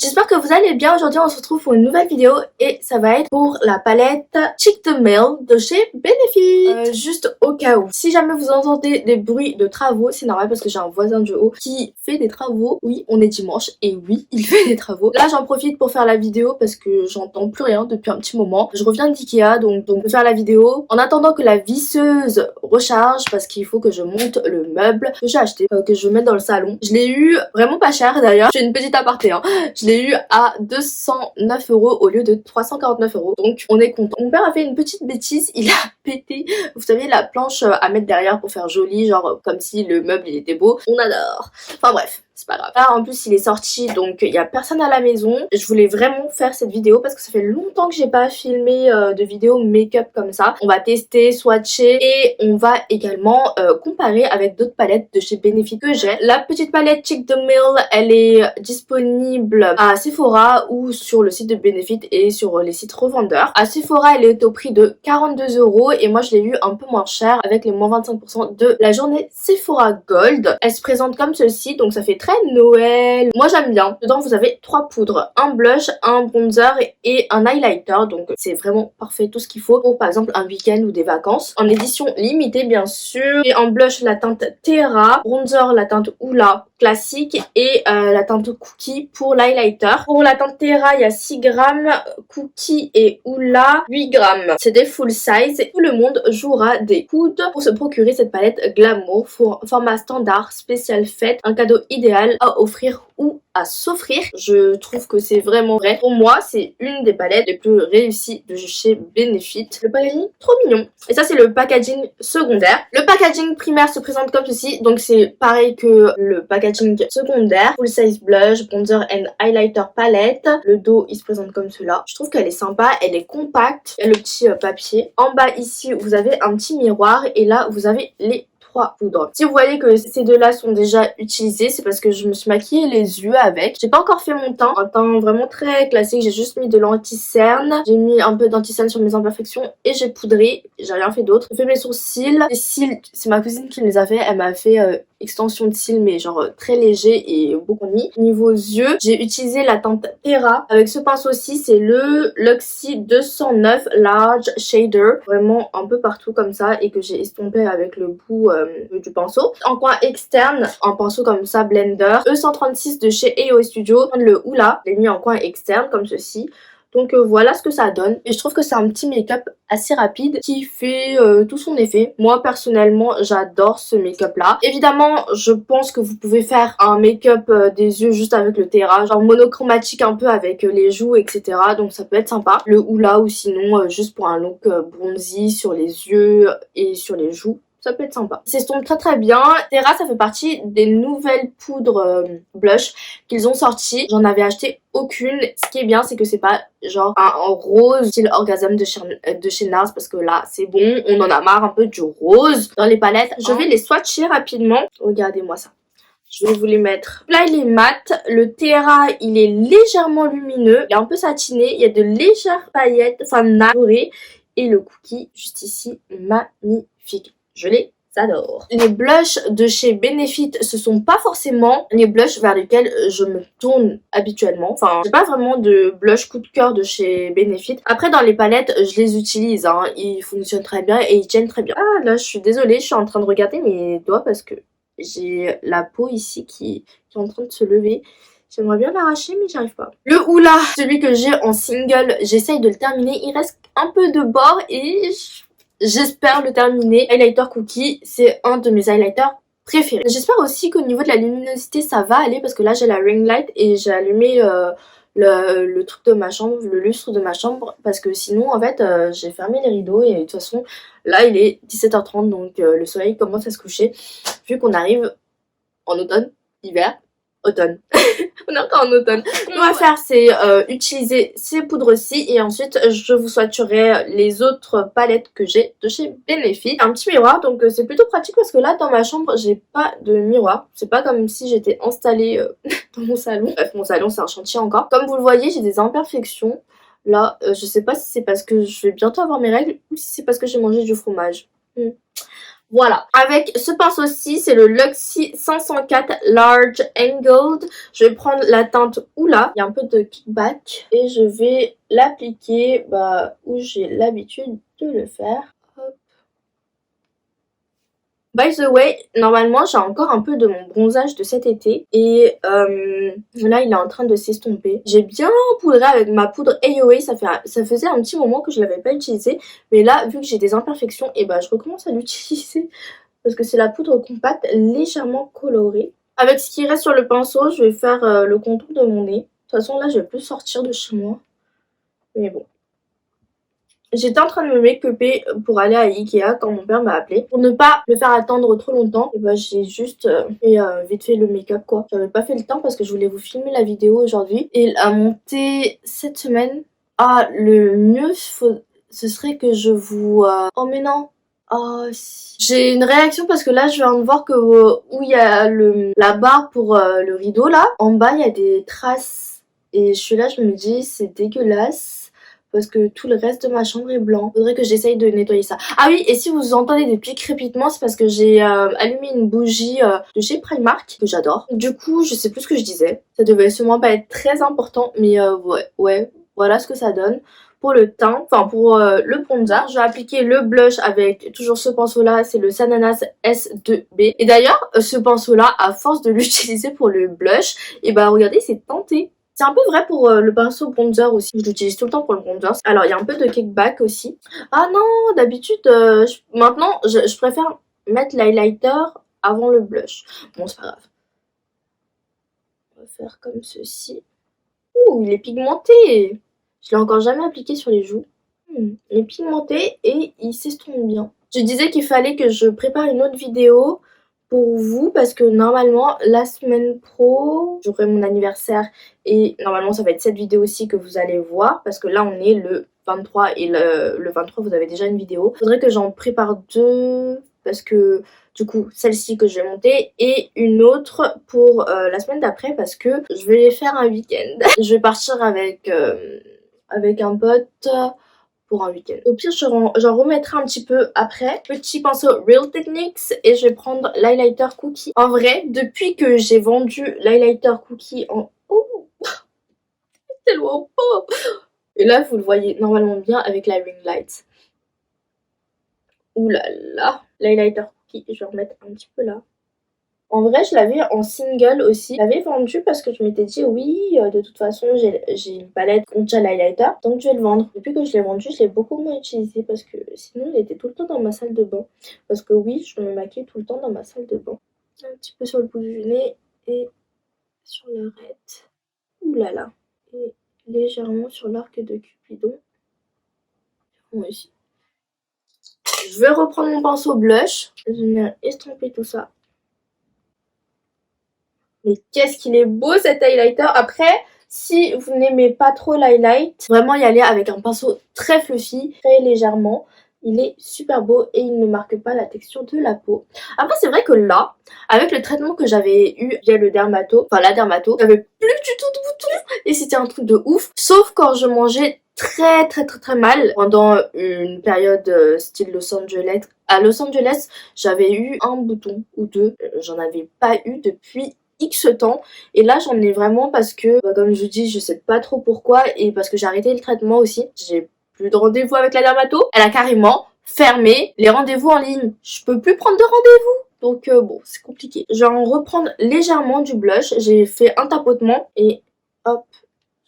j'espère que vous allez bien. Aujourd'hui on se retrouve pour une nouvelle vidéo et ça va être pour la palette Cheek the Mail de chez Benefit. Juste au cas où, si jamais vous entendez des bruits de travaux, c'est normal parce que j'ai un voisin du haut qui fait des travaux. Oui, on est dimanche et oui, il fait des travaux. Là j'en profite pour faire la vidéo parce que j'entends plus rien depuis un petit moment. Je reviens d'Ikea donc je vais faire la vidéo en attendant que la visseuse recharge parce qu'il faut que je monte le meuble que j'ai acheté, que je mets dans le salon. Je l'ai eu vraiment pas cher d'ailleurs. J'ai une petite aparté hein. Je l'ai eu à 209 € au lieu de 349 €. Donc on est content. Mon père a fait une petite bêtise, il a pété, vous savez, la planche à mettre derrière pour faire joli, genre comme si le meuble il était beau. On adore. Enfin bref. C'est pas grave. Là en plus il est sorti donc il y a personne à la maison. Je voulais vraiment faire cette vidéo parce que ça fait longtemps que j'ai pas filmé de vidéo make-up comme ça. On va tester, swatcher et on va également comparer avec d'autres palettes de chez Benefit que j'ai. La petite palette Cheek the Mail elle est disponible à Sephora ou sur le site de Benefit et sur les sites revendeurs. À Sephora elle est au prix de 42 € et moi je l'ai eu un peu moins cher avec les moins 25% de la journée Sephora Gold. Elle se présente comme ceci donc ça fait très Noël. Moi j'aime bien. Dedans vous avez 3 poudres, un blush, un bronzer et un highlighter. Donc c'est vraiment parfait, tout ce qu'il faut pour par exemple un week-end ou des vacances. En édition limitée bien sûr. Et en blush la teinte Terra, bronzer la teinte Oula classique et la teinte Cookie pour l'highlighter. Pour la teinte Terra il y a 6 grammes, Cookie et Oula 8 grammes. C'est des full size et tout le monde jouera des coudes pour se procurer cette palette Glamour format standard spécial fête, un cadeau idéal à offrir ou à s'offrir. Je trouve que c'est vraiment vrai. Pour moi, c'est une des palettes les plus réussies de chez Benefit. Le packaging, trop mignon. Et ça, c'est le packaging secondaire. Le packaging primaire se présente comme ceci. Donc, c'est pareil que le packaging secondaire. Full size blush, bronzer and highlighter palette. Le dos, il se présente comme cela. Je trouve qu'elle est sympa. Elle est compacte. Il y a le petit papier. En bas, ici, vous avez un petit miroir. Et là, vous avez les poudres. Si vous voyez que ces deux là sont déjà utilisés, c'est parce que je me suis maquillée les yeux avec. J'ai pas encore fait mon teint, un teint vraiment très classique. J'ai juste mis de l'anti-cerne, j'ai mis un peu d'anti-cerne sur mes imperfections et j'ai poudré. J'ai rien fait d'autre. J'ai fait mes sourcils. Les cils, c'est ma cousine qui me les a fait. Elle m'a fait extension de cils mais genre très léger et beaucoup mis. Niveau yeux, j'ai utilisé la teinte Terra. Avec ce pinceau-ci, c'est le Luxie 209 Large Shader. Vraiment un peu partout comme ça et que j'ai estompé avec le bout du pinceau. En coin externe, un pinceau comme ça, Blender. E136 de chez AO Studio. Le Oula, je l'ai mis en coin externe comme ceci. Donc voilà ce que ça donne. Et je trouve que c'est un petit make-up assez rapide qui fait tout son effet. Moi personnellement j'adore ce make-up là. Évidemment je pense que vous pouvez faire un make-up des yeux juste avec le Terra. Genre monochromatique un peu avec les joues etc. Donc ça peut être sympa. Le Oula ou sinon juste pour un look bronzy sur les yeux et sur les joues. Ça peut être sympa. Il s'estompe très très bien. Terra ça fait partie des nouvelles poudres blush qu'ils ont sorties. J'en avais acheté aucune. Ce qui est bien c'est que c'est pas genre un rose style orgasme de chez NARS parce que là c'est bon. On en a marre un peu du rose dans les palettes. Je vais les swatcher rapidement. Regardez-moi ça. Je vais vous les mettre. Là il est mat. Le Terra il est légèrement lumineux. Il est un peu satiné. Il y a de légères paillettes, enfin dorées. Et le Cookie juste ici magnifique. Je les adore. Les blushs de chez Benefit, ce sont pas forcément les blushs vers lesquels je me tourne habituellement. Enfin, j'ai pas vraiment de blush coup de cœur de chez Benefit. Après, dans les palettes, je les utilise. Hein. Ils fonctionnent très bien et ils tiennent très bien. Ah, là, je suis désolée. Je suis en train de regarder mes doigts parce que j'ai la peau ici qui est en train de se lever. J'aimerais bien l'arracher mais j'y arrive pas. Le Oula, celui que j'ai en single, j'essaye de le terminer. Il reste un peu de bord et j'espère le terminer. Highlighter Cookie, c'est un de mes highlighters préférés. J'espère aussi qu'au niveau de la luminosité, ça va aller parce que là, j'ai la ring light et j'ai allumé le truc de ma chambre, le lustre de ma chambre parce que sinon, en fait, j'ai fermé les rideaux et de toute façon, là, il est 17h30 donc le soleil commence à se coucher vu qu'on arrive en automne, hiver, automne. On est encore en automne. Ce qu'on va faire c'est utiliser ces poudres-ci et ensuite je vous swatcherai les autres palettes que j'ai de chez Benefit. Un petit miroir donc c'est plutôt pratique parce que là dans ma chambre j'ai pas de miroir. C'est pas comme si j'étais installée dans mon salon. Bref mon salon c'est un chantier encore. Comme vous le voyez j'ai des imperfections. Là je sais pas si c'est parce que je vais bientôt avoir mes règles ou si c'est parce que j'ai mangé du fromage. Voilà. Avec ce pinceau-ci, c'est le Luxie 504 Large Angled. Je vais prendre la teinte Oula. Il y a un peu de kickback. Et je vais l'appliquer où j'ai l'habitude de le faire. Hop. By the way, normalement j'ai encore un peu de mon bronzage de cet été et là il est en train de s'estomper. J'ai bien poudré avec ma poudre AOA, ça faisait un petit moment que je l'avais pas utilisé, mais là vu que j'ai des imperfections, et je recommence à l'utiliser parce que c'est la poudre compacte légèrement colorée. Avec ce qui reste sur le pinceau, je vais faire le contour de mon nez. De toute façon là je vais plus sortir de chez moi, mais bon. J'étais en train de me make-upper pour aller à Ikea quand mon père m'a appelé. Pour ne pas le faire attendre trop longtemps, et j'ai juste fait vite fait le make-up quoi. J'avais pas fait le temps parce que je voulais vous filmer la vidéo aujourd'hui. Et il a monté cette semaine. Ah, le mieux, ce serait que je vous... Oh mais non. Oh, si. J'ai une réaction parce que là je viens de voir que où il y a la barre pour le rideau là, en bas il y a des traces. Et je suis là, je me dis c'est dégueulasse. Parce que tout le reste de ma chambre est blanc. Faudrait que j'essaye de nettoyer ça. Ah oui, et si vous entendez des petits crépitements, c'est parce que j'ai allumé une bougie de chez Primark, que j'adore. Du coup, je sais plus ce que je disais. Ça devait sûrement pas être très important, mais ouais, voilà ce que ça donne. Pour le teint, enfin pour le bronzer, je vais appliquer le blush avec toujours ce pinceau là, c'est le Sananas S2B. Et d'ailleurs, ce pinceau là, à force de l'utiliser pour le blush, et regardez, c'est teinté. C'est un peu vrai pour le pinceau bronzer aussi. Je l'utilise tout le temps pour le bronzer. Alors, il y a un peu de kickback aussi. Ah non, d'habitude, maintenant, je préfère mettre l'highlighter avant le blush. Bon, c'est pas grave. On va faire comme ceci. Ouh, il est pigmenté. Je l'ai encore jamais appliqué sur les joues. Il est pigmenté et il s'estompe bien. Je disais qu'il fallait que je prépare une autre vidéo pour vous parce que normalement la semaine pro j'aurai mon anniversaire et normalement ça va être cette vidéo aussi que vous allez voir parce que là on est le 23 et le 23 vous avez déjà une vidéo. Faudrait que j'en prépare deux parce que du coup celle-ci que je vais monter et une autre pour la semaine d'après parce que je vais faire un week-end. Je vais partir avec un pote pour un week-end. Au pire, j'en remettrai un petit peu après. Petit pinceau Real Techniques et je vais prendre l'highlighter Cookie. En vrai, depuis que j'ai vendu l'highlighter Cookie en... Oh, c'est tellement beau. Et là, vous le voyez normalement bien avec la ring light. Ouh là là. L'highlighter Cookie, je vais remettre un petit peu là. En vrai, je l'avais en single aussi. Je l'avais vendu parce que je m'étais dit oui, de toute façon, j'ai une palette contient l'highlighter, donc je vais le vendre. Depuis que je l'ai vendu, je l'ai beaucoup moins utilisé parce que sinon, il était tout le temps dans ma salle de bain. Parce que oui, je me maquille tout le temps dans ma salle de bain. Un petit peu sur le bout du nez et sur l'arête. Ouh là là. Et légèrement sur l'arc de Cupidon. Moi aussi. Je vais reprendre mon pinceau blush. Je vais estomper tout ça. Mais qu'est-ce qu'il est beau cet highlighter. Après, si vous n'aimez pas trop l'highlight, vraiment y aller avec un pinceau très fluffy, très légèrement. Il est super beau et il ne marque pas la texture de la peau. Après, c'est vrai que là, avec le traitement que j'avais eu via le dermato, enfin la dermato, j'avais plus du tout de boutons et c'était un truc de ouf. Sauf quand je mangeais très mal pendant une période style Los Angeles. À Los Angeles, j'avais eu un bouton ou deux. J'en avais pas eu depuis X temps et là j'en ai vraiment parce que comme je dis je sais pas trop pourquoi et parce que j'ai arrêté le traitement aussi, j'ai plus de rendez-vous avec la dermato, elle a carrément fermé les rendez-vous en ligne, je peux plus prendre de rendez-vous donc bon c'est compliqué. Je vais en reprendre légèrement du blush, j'ai fait un tapotement et hop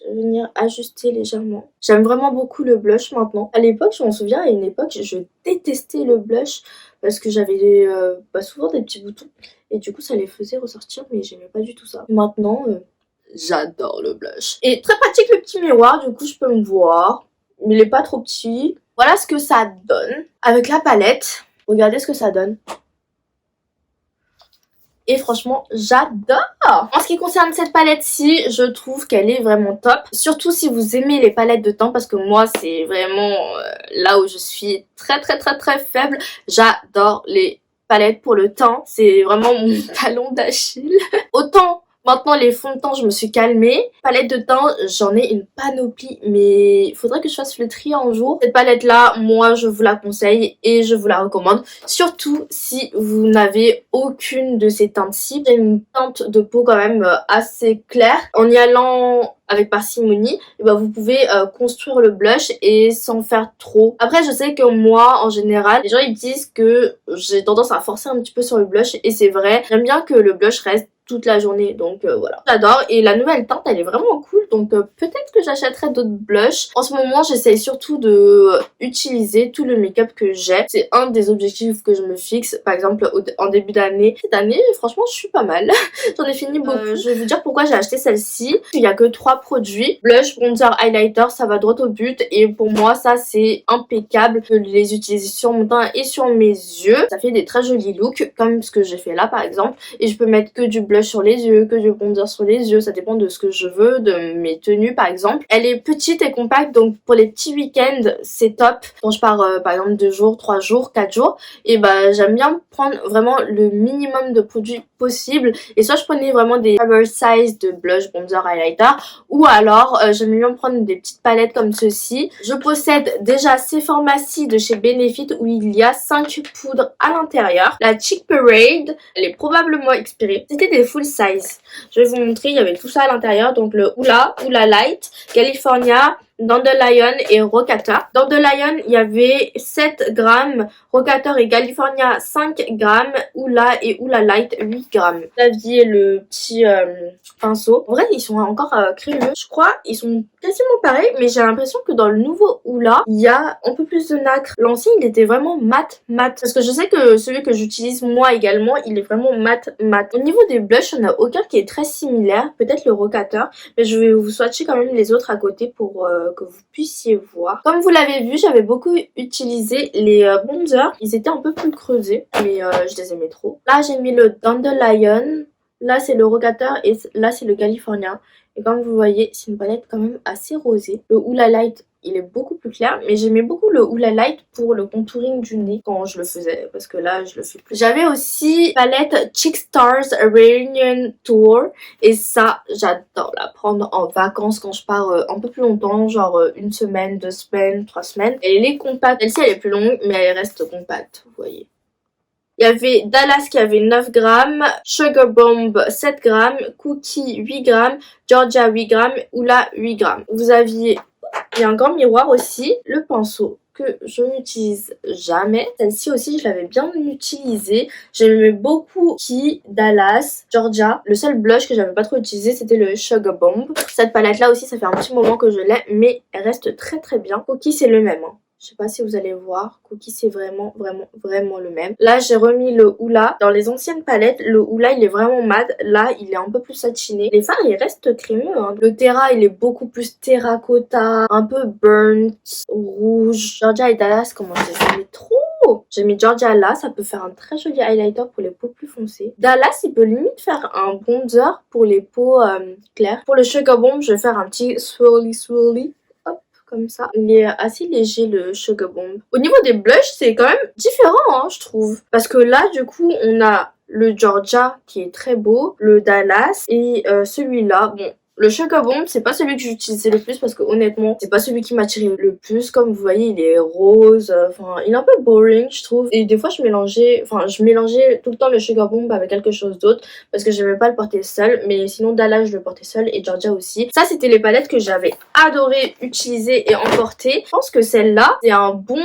je vais venir ajuster légèrement. J'aime vraiment beaucoup le blush maintenant. À l'époque, je m'en souviens, à une époque, je détestais le blush parce que j'avais souvent des petits boutons. Et du coup, ça les faisait ressortir, mais j'aimais pas du tout ça. Maintenant, j'adore le blush. Et très pratique le petit miroir, du coup, je peux me voir. Mais il est pas trop petit. Voilà ce que ça donne. Avec la palette, regardez ce que ça donne. Et franchement, j'adore. En ce qui concerne cette palette-ci, je trouve qu'elle est vraiment top. Surtout si vous aimez les palettes de teint, parce que moi, c'est vraiment là où je suis très faible. J'adore les palettes pour le teint. C'est vraiment mon talon d'Achille. Autant Maintenant les fonds de teint je me suis calmée. Palette de teint j'en ai une panoplie mais il faudrait que je fasse le tri un jour. Cette palette là moi je vous la conseille et je vous la recommande. Surtout si vous n'avez aucune de ces teintes-ci. C'est une teinte de peau quand même assez claire. En y allant avec parcimonie, et ben vous pouvez construire le blush et sans faire trop. Après je sais que moi en général les gens ils disent que j'ai tendance à forcer un petit peu sur le blush et c'est vrai. J'aime bien que le blush reste toute la journée donc voilà, j'adore. Et la nouvelle teinte elle est vraiment cool donc peut-être que j'achèterai d'autres blushs. En ce moment j'essaye surtout de utiliser tout le make-up que j'ai, c'est un des objectifs que je me fixe. Par exemple en début d'année, cette année franchement je suis pas mal. J'en ai fini beaucoup. Je vais vous dire pourquoi j'ai acheté celle-ci. Il y a que 3 produits, blush, bronzer, highlighter, ça va droit au but et pour moi ça c'est impeccable. Je les utilise sur mon teint et sur mes yeux, ça fait des très jolis looks comme ce que j'ai fait là par exemple. Et je peux mettre que du blush sur les yeux, que du bronzer sur les yeux, ça dépend de ce que je veux, de mes tenues par exemple. Elle est petite et compacte donc pour les petits week-ends c'est top. Quand je pars par exemple 2 jours, 3 jours, 4 jours, et bah j'aime bien prendre vraiment le minimum de produits possible. Et soit je prenais vraiment des travel size de blush, bronzer, highlighter, ou alors j'aime bien prendre des petites palettes comme ceci. Je possède déjà ces pharmacies de chez Benefit où il y a 5 poudres à l'intérieur. La Cheek Parade, elle est probablement expirée. C'était des full size. Je vais vous montrer, il y avait tout ça à l'intérieur. Donc le Hoola Light, California, Dandelion et Rocateur. Dandelion, il y avait 7 grammes. Rocateur et California, 5 grammes. Hoola et Hoola Light, 8 grammes. Vous aviez le petit pinceau. En vrai, ils sont encore crémeux. Je crois, ils sont quasiment pareils. Mais j'ai l'impression que dans le nouveau Hoola, il y a un peu plus de nacre. L'ancien, il était vraiment mat. Parce que je sais que celui que j'utilise moi également, il est vraiment mat. Au niveau des blushs, il n'y en a aucun qui est très similaire. Peut-être le Rocateur. Mais je vais vous swatcher quand même les autres à côté pour que vous puissiez voir. Comme vous l'avez vu, j'avais beaucoup utilisé les bronzers. Ils étaient un peu plus creusés, mais je les aimais trop. Là, j'ai mis le Dandelion. Là, c'est le Rocateur et là, c'est le California. Et comme vous voyez, c'est une palette quand même assez rosée. Le Hoola Light, il est beaucoup plus clair, mais j'aimais beaucoup le Hoola Light pour le contouring du nez quand je le faisais, parce que là je le fais plus. J'avais aussi palette Cheek Stars Reunion Tour et ça j'adore la prendre en vacances quand je pars un peu plus longtemps, genre 1 semaine, 2 semaines, 3 semaines. Elle est compacte, celle-ci elle est plus longue mais elle reste compacte, vous voyez. Il y avait Dallas qui avait 9 grammes, Sugar Bomb 7 grammes, Cookie 8 grammes, Georgia 8 grammes, Hoola 8 grammes. Vous aviez, il y a un grand miroir aussi, le pinceau que je n'utilise jamais. Celle-ci aussi je l'avais bien utilisée. J'aimais beaucoup Cookie, Dallas, Georgia. Le seul blush que j'avais pas trop utilisé c'était le Sugar Bomb. Cette palette là aussi ça fait un petit moment que je l'ai mais elle reste très très bien. Cookie c'est le même hein. Je sais pas si vous allez voir, Cookie c'est vraiment le même. Là j'ai remis le Hoola. Dans les anciennes palettes, le Hoola il est vraiment mat. Là il est un peu plus satiné. Les fards ils restent crémeux hein. Le Terra il est beaucoup plus terracotta, un peu burnt, rouge. Georgia et Dallas, comment j'aime trop. J'ai mis Georgia là, ça peut faire un très joli highlighter pour les peaux plus foncées. Dallas il peut limite faire un bronzer pour les peaux claires. Pour le Sugar Bomb je vais faire un petit swirly. Comme ça. Il est assez léger le Sugar Bomb. Au niveau des blushs, c'est quand même différent, hein, je trouve. Parce que là, du coup, on a le Georgia qui est très beau, le Dallas et celui-là, bon. Le Sugar Bomb, c'est pas celui que j'utilisais le plus parce que honnêtement, c'est pas celui qui m'attirait le plus. Comme vous voyez, il est rose, enfin, il est un peu boring, je trouve. Et des fois, je mélangeais tout le temps le Sugar Bomb avec quelque chose d'autre parce que j'aimais pas le porter seul. Mais sinon, Dallas, je le portais seul et Georgia aussi. Ça, c'était les palettes que j'avais adoré utiliser et emporter. Je pense que celle-là, c'est un bon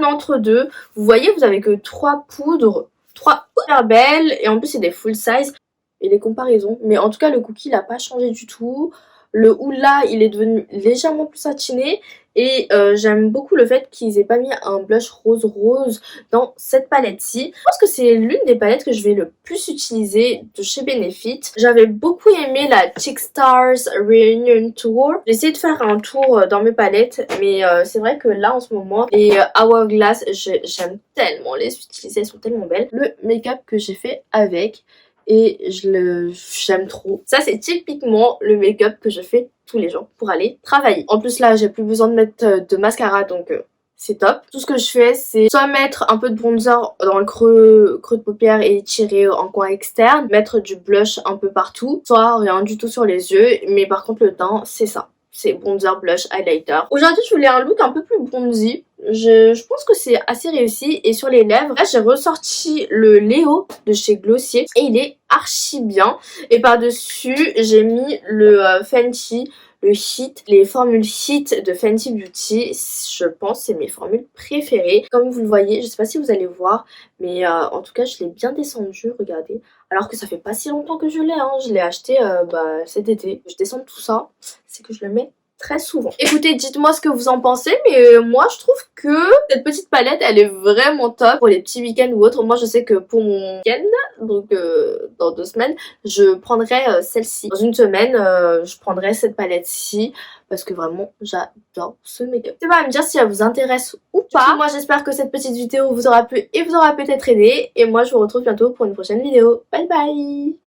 entre-deux. Vous voyez, vous avez que 3 poudres. 3 super belles et en plus, c'est des full size. Et les comparaisons, mais en tout cas le Cookie il a pas changé du tout. Le Hoola il est devenu légèrement plus satiné et j'aime beaucoup le fait qu'ils aient pas mis un blush rose dans cette palette-ci. Je pense que c'est l'une des palettes que je vais le plus utiliser de chez Benefit. J'avais beaucoup aimé la Cheek Stars Reunion Tour. J'ai essayé de faire un tour dans mes palettes mais c'est vrai que là en ce moment les Hourglass j'aime tellement les utiliser, elles sont tellement belles. Le make-up que j'ai fait avec et j'aime trop. Ça c'est typiquement le make-up que je fais tous les jours pour aller travailler. En plus là j'ai plus besoin de mettre de mascara donc c'est top. Tout ce que je fais, c'est soit mettre un peu de bronzer dans le creux de paupière et tirer en coin externe, mettre du blush un peu partout, soit rien du tout sur les yeux, mais par contre le teint, c'est ça. C'est bronzer, blush, highlighter. Aujourd'hui, je voulais un look un peu plus bronzy. Je pense que c'est assez réussi. Et sur les lèvres, là, j'ai ressorti le Léo de chez Glossier. Et il est archi bien. Et par-dessus, j'ai mis le Fenty, le Hit, les formules Hit de Fenty Beauty. Je pense que c'est mes formules préférées. Comme vous le voyez, je sais pas si vous allez voir, mais en tout cas, je l'ai bien descendu, regardez. Alors que ça fait pas si longtemps que je l'ai, hein. Je l'ai acheté cet été. Je descends tout ça, c'est que je le mets très souvent. Écoutez, dites-moi ce que vous en pensez, mais moi je trouve que cette petite palette elle est vraiment top pour les petits week-ends ou autres. Moi je sais que pour mon week-end, donc dans 2 semaines, je prendrai celle-ci. Dans une semaine, je prendrai cette palette-ci parce que vraiment j'adore ce make-up. N'hésitez pas à me dire si elle vous intéresse ou pas. Du coup, moi j'espère que cette petite vidéo vous aura plu et vous aura peut-être aidé. Et moi je vous retrouve bientôt pour une prochaine vidéo. Bye bye!